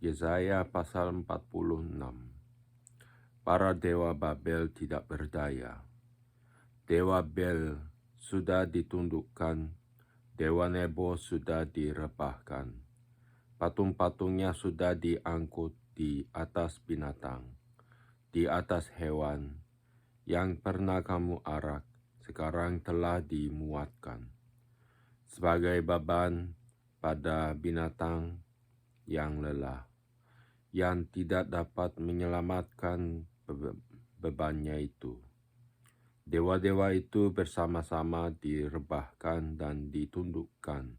Yesaya pasal 46. Para dewa Babel tidak berdaya. Dewa Bel sudah ditundukkan, dewa Nebo sudah direbahkan. Patung-patungnya sudah diangkut di atas binatang, di atas hewan yang pernah kamu arak, sekarang telah dimuatkan. Sebagai beban pada binatang yang lelah, yang tidak dapat menyelamatkan bebannya itu. Dewa-dewa itu bersama-sama direbahkan dan ditundukkan,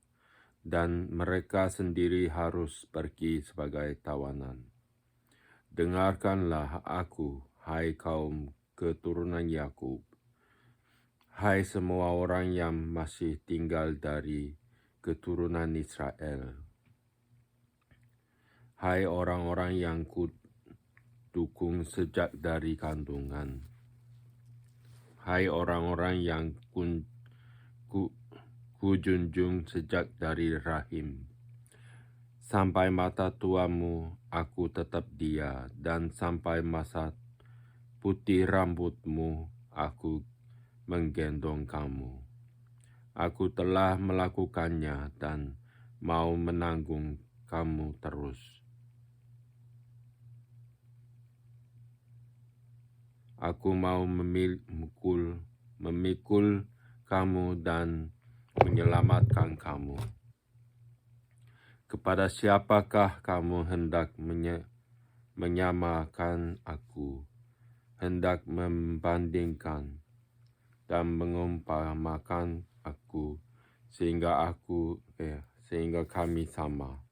dan mereka sendiri harus pergi sebagai tawanan. Dengarkanlah aku, hai kaum keturunan Yakub, hai semua orang yang masih tinggal dari keturunan Israel. Hai orang-orang yang kudukung sejak dari kandungan. Hai orang-orang yang kujunjung sejak dari rahim. Sampai mata tuamu aku tetap dia, dan sampai masa putih rambutmu aku menggendong kamu. Aku telah melakukannya dan mau menanggung kamu terus. Aku mau memikul kamu dan menyelamatkan kamu. Kepada siapakah kamu hendak menyamakan aku, hendak membandingkan dan mengumpamakan aku, sehingga kami sama.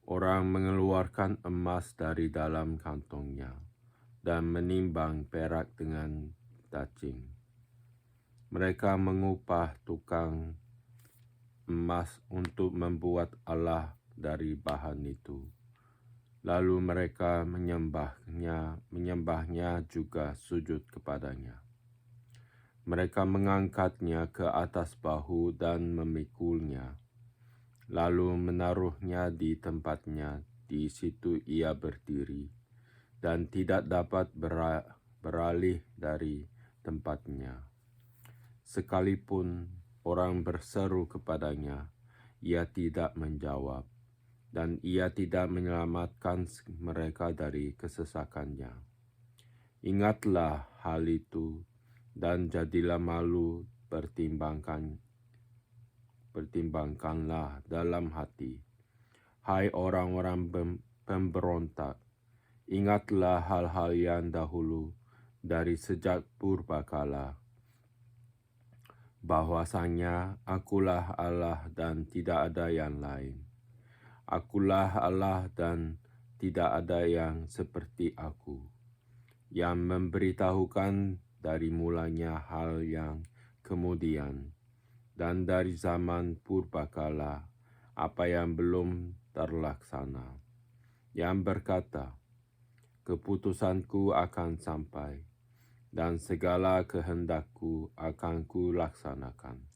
Orang mengeluarkan emas dari dalam kantongnya dan menimbang perak dengan cacing. Mereka mengupah tukang emas untuk membuat Allah dari bahan itu. Lalu mereka menyembahnya juga sujud kepadanya. Mereka mengangkatnya ke atas bahu dan memikulnya, lalu menaruhnya di tempatnya. Di situ ia berdiri dan tidak dapat beralih dari tempatnya. Sekalipun orang berseru kepadanya, ia tidak menjawab, dan ia tidak menyelamatkan mereka dari kesesakannya. Ingatlah hal itu dan jadilah malu, pertimbangkanlah dalam hati. Hai orang-orang pemberontak, ingatlah hal-hal yang dahulu dari sejak purbakala, bahwasanya akulah Allah dan tidak ada yang lain. Akulah Allah dan tidak ada yang seperti aku, yang memberitahukan dari mulanya hal yang kemudian, dan dari zaman purbakala apa yang belum terlaksana, yang berkata, keputusanku akan sampai, dan segala kehendakku akan kulaksanakan.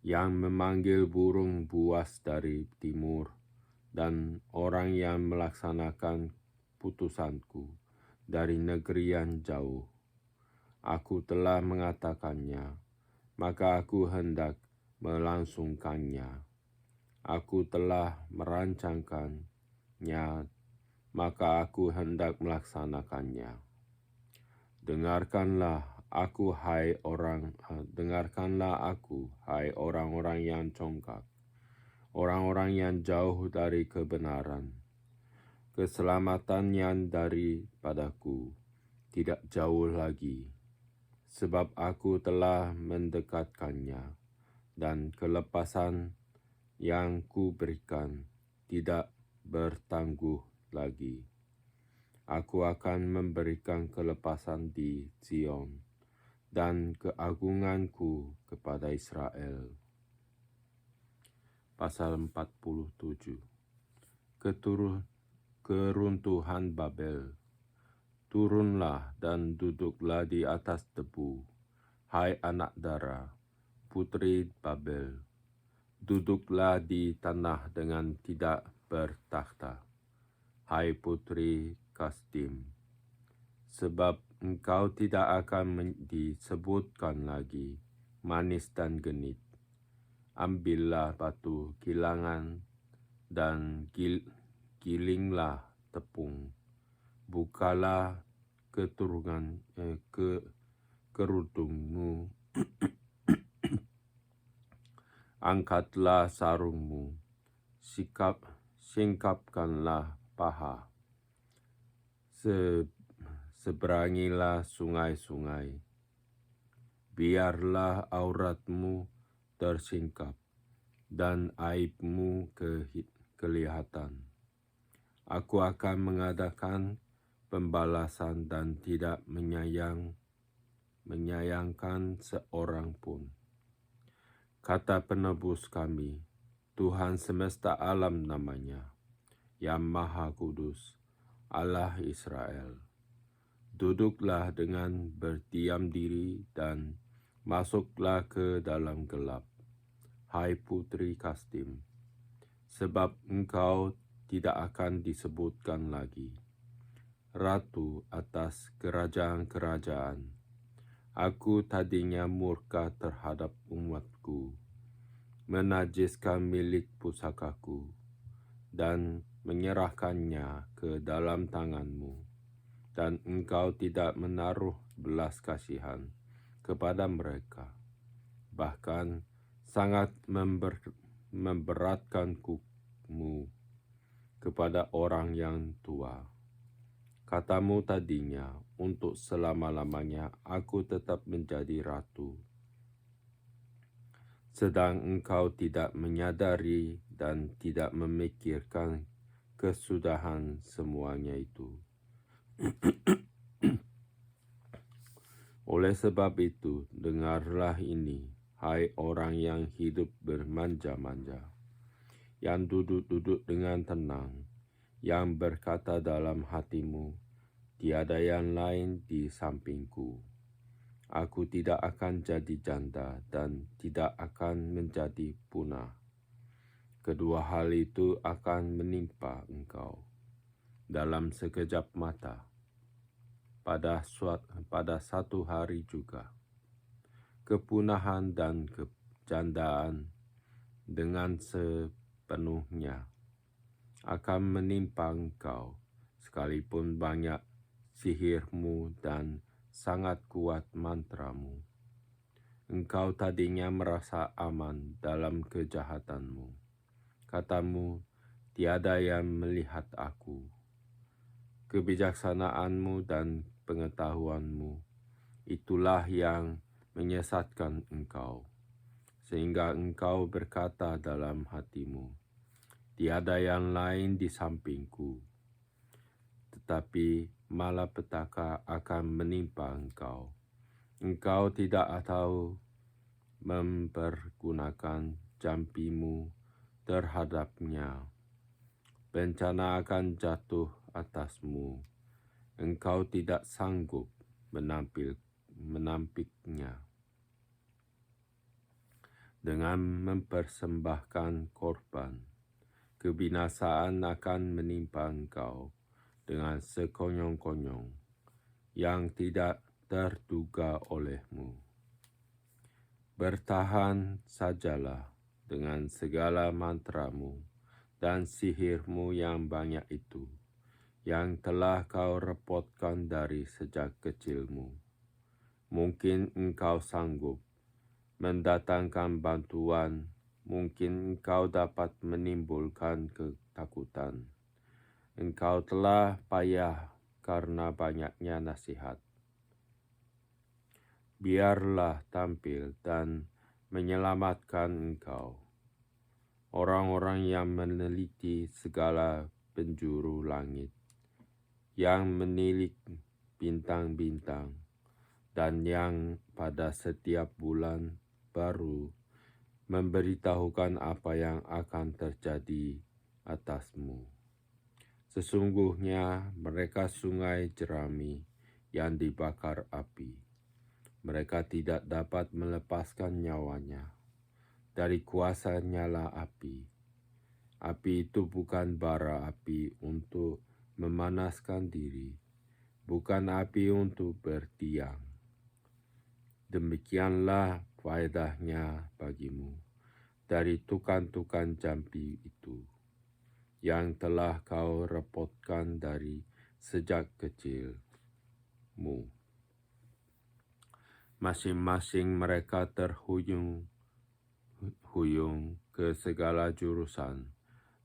Yang memanggil burung buas dari timur, dan orang yang melaksanakan putusanku dari negeri yang jauh. Aku telah mengatakannya, maka aku hendak melangsungkannya. Aku telah merancangkannya, maka aku hendak melaksanakannya. Dengarkanlah aku, hai orang-orang yang congkak, orang-orang yang jauh dari kebenaran. Keselamatan yang daripadaku tidak jauh lagi, sebab aku telah mendekatkannya, dan kelepasan yang kuberikan tidak bertangguh lagi. Aku akan memberikan kelepasan di Zion, dan keagunganku kepada Israel. Pasal 47. Keruntuhan Babel. Turunlah dan duduklah di atas debu, hai anak dara, putri Babel, duduklah di tanah dengan tidak bertakhta, hai putri Kasdim, sebab engkau tidak akan disebutkan lagi manis dan genit. Ambillah batu kilangan dan gilinglah tepung, bukalah kerudungmu, angkatlah sarungmu, singkapkanlah paha, seberangilah sungai-sungai, biarlah auratmu tersingkap dan aibmu kelihatan. Aku akan mengadakan pembalasan dan tidak menyayangkan seorang pun. Kata penebus kami, Tuhan semesta alam namanya, yang Maha Kudus, Allah Israel. Duduklah dengan berdiam diri dan masuklah ke dalam gelap, hai putri Kasdim, sebab engkau tidak akan disebutkan lagi ratu atas kerajaan-kerajaan. Aku tadinya murka terhadap umatku, menajiskan milik pusakaku, dan menyerahkannya ke dalam tanganmu. Dan engkau tidak menaruh belas kasihan kepada mereka, bahkan sangat memberatkanmu kepada orang yang tua. Katamu tadinya, untuk selama-lamanya aku tetap menjadi ratu. Sedang engkau tidak menyadari dan tidak memikirkan kesudahan semuanya itu. Oleh sebab itu, dengarlah ini, hai orang yang hidup bermanja-manja, yang duduk-duduk dengan tenang, yang berkata dalam hatimu, tiada yang lain di sampingku. Aku tidak akan jadi janda dan tidak akan menjadi punah. Kedua hal itu akan menimpa engkau dalam sekejap mata, pada satu hari juga. Kepunahan dan kejandaan dengan sepenuhnya akan menimpa engkau, sekalipun banyak sihirmu dan sangat kuat mantramu. Engkau tadinya merasa aman dalam kejahatanmu. Katamu, tiada yang melihat aku. Kebijaksanaanmu dan pengetahuanmu, itulah yang menyesatkan engkau, sehingga engkau berkata dalam hatimu, tiada yang lain di sampingku. Tetapi malapetaka akan menimpa engkau. Engkau tidak tahu mempergunakan jampimu terhadapnya. Bencana akan jatuh atasmu. Engkau tidak sanggup menampiknya. Dengan mempersembahkan korban, kebinasaan akan menimpa engkau dengan sekonyong-konyong yang tidak terduga olehmu. Bertahan sajalah dengan segala mantramu dan sihirmu yang banyak itu, yang telah kau repotkan dari sejak kecilmu. Mungkin engkau sanggup mendatangkan bantuan, mungkin engkau dapat menimbulkan ketakutan. Engkau telah payah karena banyaknya nasihat. Biarlah tampil dan menyelamatkan engkau orang-orang yang meneliti segala penjuru langit, yang menilik bintang-bintang, dan yang pada setiap bulan baru memberitahukan apa yang akan terjadi atasmu. Sesungguhnya mereka sungai jerami yang dibakar api, mereka tidak dapat melepaskan nyawanya. Dari kuasa nyala api. Api itu bukan bara api untuk memanaskan diri, bukan api untuk bertiang. Demikianlah faedahnya bagimu dari tukan-tukan jampi itu, yang telah kau repotkan dari sejak kecilmu. Masing-masing mereka terhuyung ke segala jurusan.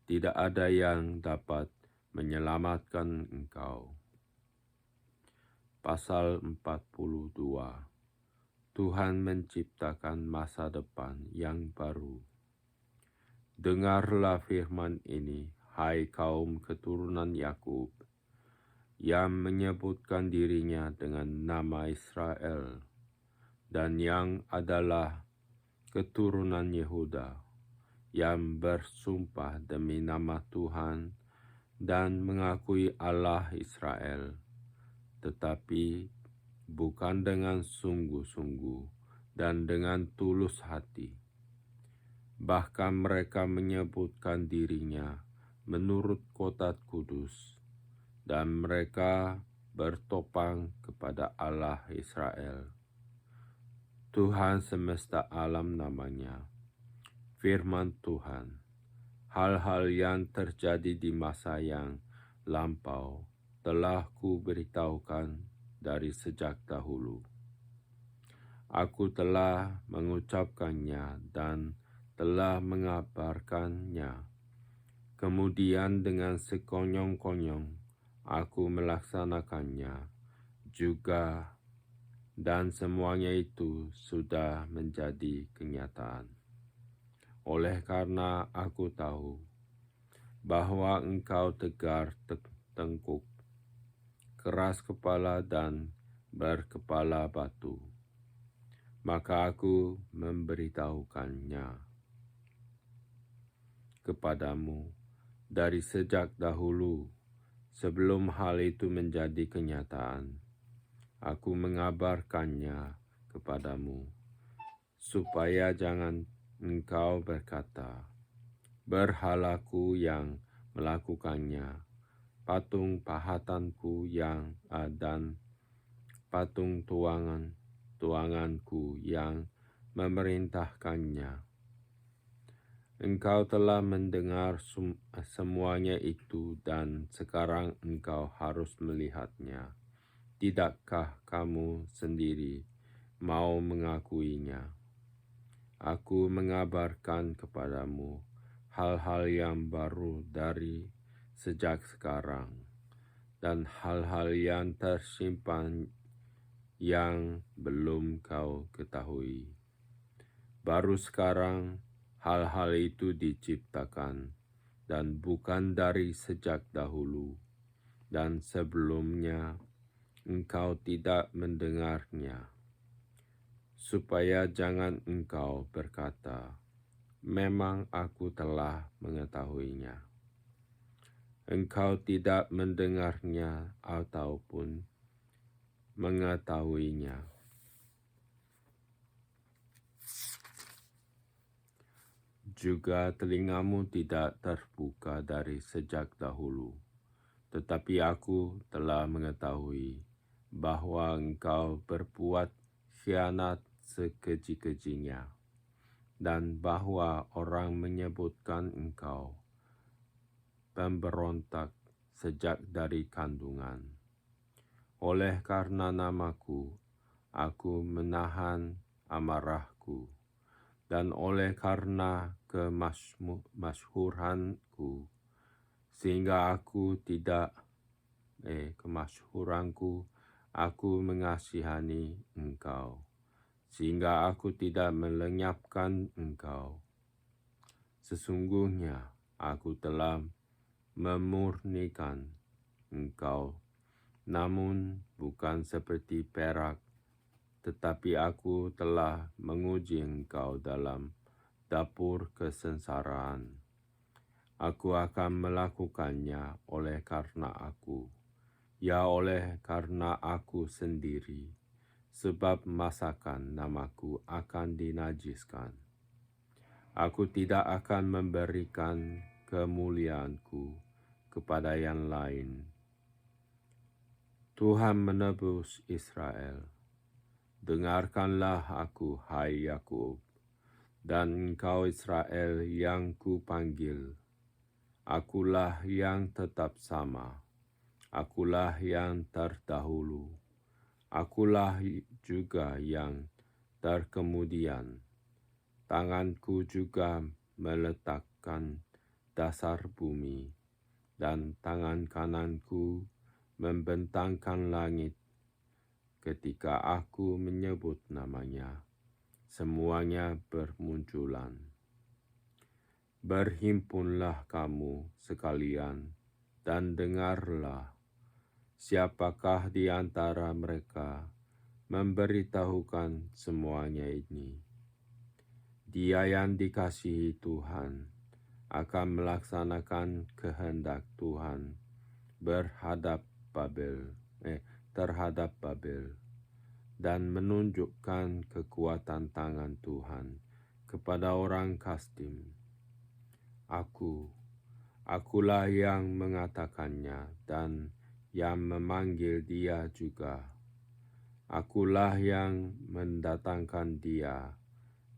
Tidak ada yang dapat menyelamatkan engkau. Pasal 42. Tuhan menciptakan masa depan yang baru. Dengarlah firman ini, hai kaum keturunan Yakub, yang menyebutkan dirinya dengan nama Israel, dan yang adalah keturunan Yehuda, yang bersumpah demi nama Tuhan dan mengakui Allah Israel, tetapi bukan dengan sungguh-sungguh dan dengan tulus hati. Bahkan mereka menyebutkan dirinya menurut kota kudus, dan mereka bertopang kepada Allah Israel. Tuhan semesta alam namanya. Firman Tuhan, hal-hal yang terjadi di masa yang lampau telah kuberitahukan dari sejak dahulu. Aku telah mengucapkannya dan telah mengabarkannya. Kemudian dengan sekonyong-konyong aku melaksanakannya juga, dan semuanya itu sudah menjadi kenyataan. Oleh karena aku tahu bahwa engkau tegar tengkuk, keras kepala dan berkepala batu, maka aku memberitahukannya kepadamu dari sejak dahulu. Sebelum hal itu menjadi kenyataan, aku mengabarkannya kepadamu, supaya jangan engkau berkata, berhalaku yang melakukannya, patung pahatanku yang dan patung tuanganku yang memerintahkannya. Engkau telah mendengar semuanya itu, dan sekarang engkau harus melihatnya. Tidakkah kamu sendiri mau mengakuinya? Aku mengabarkan kepadamu hal-hal yang baru dari sejak sekarang, dan hal-hal yang tersimpan yang belum kau ketahui. Baru sekarang hal-hal itu diciptakan, dan bukan dari sejak dahulu, dan sebelumnya engkau tidak mendengarnya, supaya jangan engkau berkata, memang aku telah mengetahuinya. Engkau tidak mendengarnya ataupun mengetahuinya. Juga telingamu tidak terbuka dari sejak dahulu, tetapi aku telah mengetahui bahwa engkau berbuat khianat sekeji-kejinya, dan bahwa orang menyebutkan engkau pemberontak sejak dari kandungan. Oleh karena namaku, aku menahan amarahku, dan oleh karena kemasyhuranku, aku mengasihani engkau, sehingga aku tidak melenyapkan engkau. Sesungguhnya aku telah memurnikan engkau, namun bukan seperti perak, tetapi aku telah menguji engkau dalam dapur kesengsaraan. Aku akan melakukannya oleh karena aku sendiri, sebab masakan namaku akan dinajiskan. Aku tidak akan memberikan kemuliaanku kepada yang lain. Tuhan menebus Israel. Dengarkanlah aku, hai Yakub, dan engkau Israel yang kupanggil. Akulah yang tetap sama, akulah yang terdahulu, akulah juga yang terkemudian. Tanganku juga meletakkan dasar bumi, dan tangan kananku membentangkan langit. Ketika aku menyebut namanya, semuanya bermunculan. Berhimpunlah kamu sekalian dan dengarlah, siapakah di antara mereka memberitahukan semuanya ini. Dia yang dikasihi Tuhan akan melaksanakan kehendak Tuhan terhadap Babel, dan menunjukkan kekuatan tangan Tuhan kepada orang Kasdim. Akulah yang mengatakannya dan yang memanggil dia juga. Akulah yang mendatangkan dia,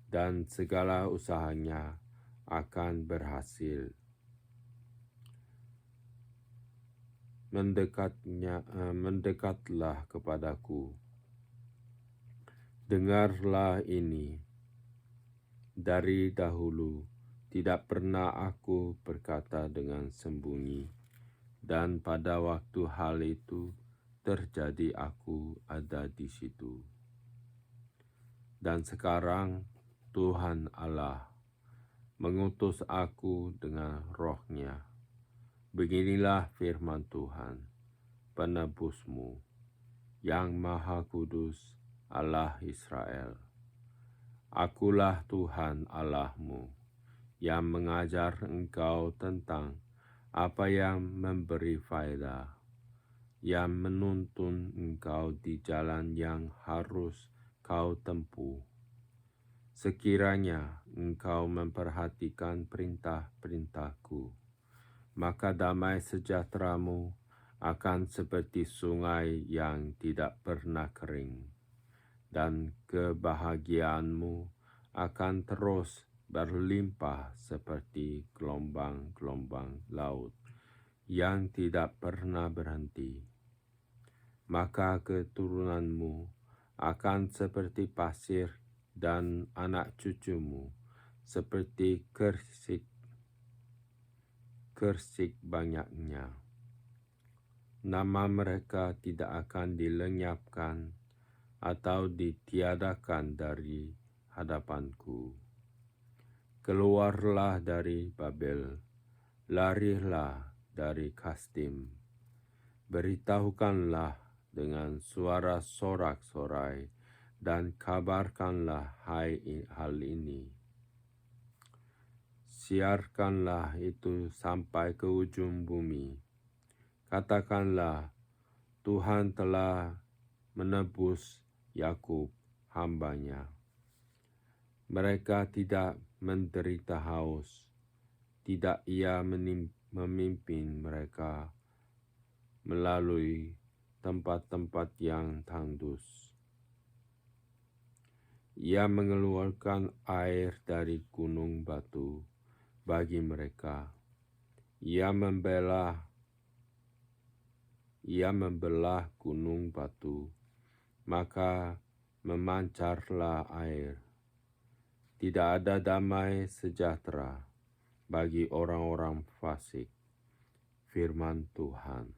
dan segala usahanya akan berhasil. Mendekatlah kepadaku. Dengarlah ini. Dari dahulu tidak pernah aku berkata dengan sembunyi, dan pada waktu hal itu terjadi aku ada di situ. Dan sekarang Tuhan Allah mengutus aku dengan roh-Nya. Beginilah firman Tuhan, penebusmu, yang Maha Kudus, Allah Israel. Akulah Tuhan Allahmu, yang mengajar engkau tentang apa yang memberi faedah, yang menuntun engkau di jalan yang harus kau tempuh. Sekiranya engkau memperhatikan perintah-perintahku, maka damai sejahteramu akan seperti sungai yang tidak pernah kering, dan kebahagiaanmu akan terus berlimpah seperti gelombang-gelombang laut yang tidak pernah berhenti. Maka keturunanmu akan seperti pasir, dan anak cucumu seperti kersik banyaknya. Nama mereka tidak akan dilenyapkan atau ditiadakan dari hadapanku. Keluarlah dari Babel, larilah dari Kasdim. Beritahukanlah dengan suara sorak-sorai, dan kabarkanlah hal ini. Siarkanlah itu sampai ke ujung bumi. Katakanlah, Tuhan telah menebus Yakub hamba-Nya. Mereka tidak menderita haus, tidak ia memimpin mereka melalui tempat-tempat yang tandus. Ia mengeluarkan air dari gunung batu bagi mereka. Ia membelah gunung batu, maka memancarlah air. Tidak ada damai sejahtera bagi orang-orang fasik. Firman Tuhan.